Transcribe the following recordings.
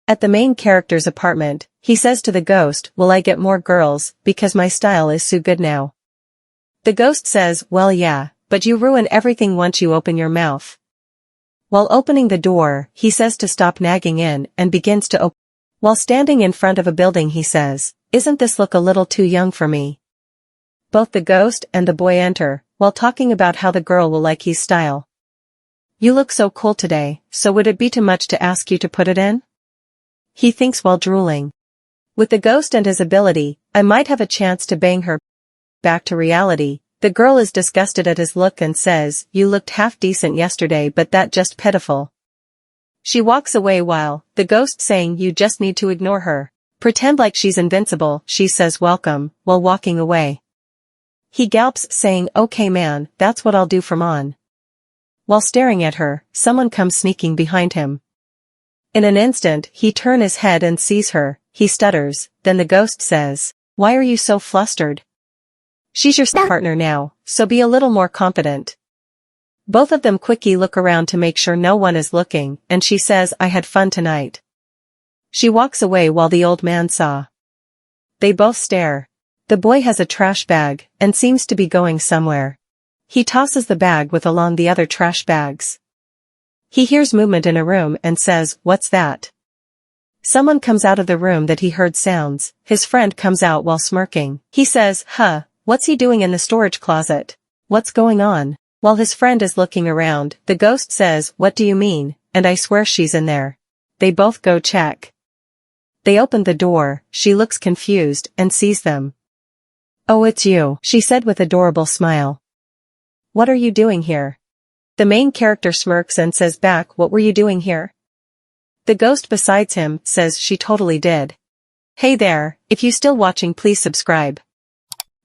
At the main character's apartment, he says to the ghost, "Will I get more girls, because my style is so good now?" The ghost says, "Well yeah, but you ruin everything once you open your mouth." While opening the door, he says to stop nagging in and begins to open. While standing in front of a building he says, "Isn't this look a little too young for me?" Both the ghost and the boy enter, while talking about how the girl will like his style. "You look so cool today, so would it be too much to ask you to put it in?" He thinks while drooling. With the ghost and his ability, I might have a chance to bang her. Back to reality, the girl is disgusted at his look and says, "You looked half decent yesterday but that just pitiful." She walks away while, the ghost saying you just need to ignore her. Pretend like she's invincible, she says welcome, while walking away. He gulps saying okay man, that's what I'll do from on. While staring at her, someone comes sneaking behind him. In an instant, he turns his head and sees her, he stutters, then the ghost says, "Why are you so flustered? She's your partner now, so be a little more confident." Both of them quickly look around to make sure no one is looking, and she says, "I had fun tonight." She walks away while the old man saw. They both stare. The boy has a trash bag, and seems to be going somewhere. He tosses the bag with along the other trash bags. He hears movement in a room and says, "What's that?" Someone comes out of the room that he heard sounds. His friend comes out while smirking. He says, What's he doing in the storage closet? What's going on?" While his friend is looking around, the ghost says, "What do you mean? And I swear she's in there." They both go check. They open the door, she looks confused, and sees them. "Oh, it's you," she said with adorable smile. "What are you doing here?" The main character smirks and says back, "What were you doing here?" The ghost besides him says she totally did. Hey there, if you still watching please subscribe.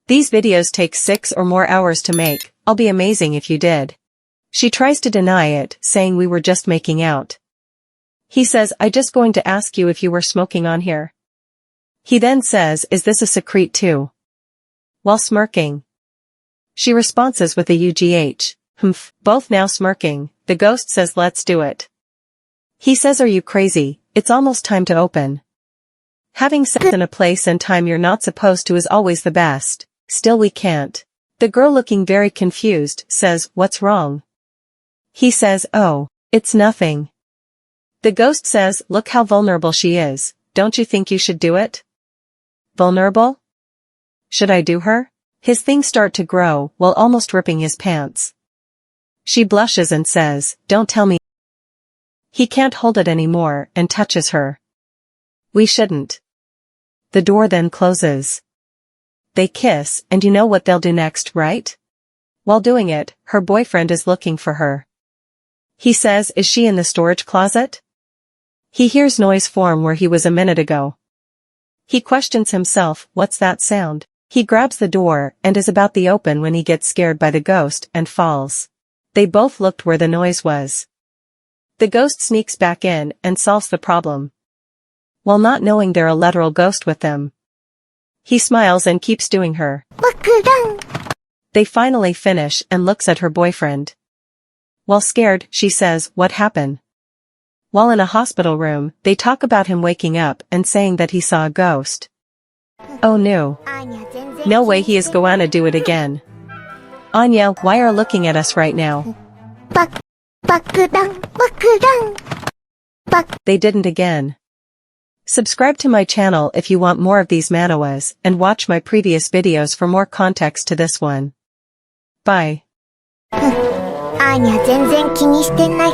These videos take 6 or more hours to make, I'll be amazing if you did. She tries to deny it, saying we were just making out. He says, "I just going to ask you if you were smoking on here." He then says, "Is this a secret too?" While smirking. She responds with a UGH. Both now smirking, the ghost says, "Let's do it." He says, "Are you crazy? It's almost time to open." Having sex in a place and time you're not supposed to is always the best. Still we can't. The girl looking very confused says, "What's wrong?" He says, "Oh, it's nothing." The ghost says, "Look how vulnerable she is, don't you think you should do it?" Vulnerable? Should I do her? His things start to grow, while almost ripping his pants. She blushes and says, "Don't tell me." He can't hold it anymore and touches her. "We shouldn't." The door then closes. They kiss, and you know what they'll do next, right? While doing it, her boyfriend is looking for her. He says, "Is she in the storage closet?" He hears noise form where he was a minute ago. He questions himself, what's that sound? He grabs the door and is about to open when he gets scared by the ghost and falls. They both looked where the noise was. The ghost sneaks back in and solves the problem. While not knowing they're a literal ghost with them. He smiles and keeps doing her. They finally finish and looks at her boyfriend. While scared, she says, "What happened?" While in a hospital room, they talk about him waking up and saying that he saw a ghost. Oh no. No way he is going to do it again. Anya, why are looking at us right now? They didn't again. Subscribe to my channel if you want more of these manhwas and watch my previous videos for more context to this one. Bye. アーニャ全然気にしてない。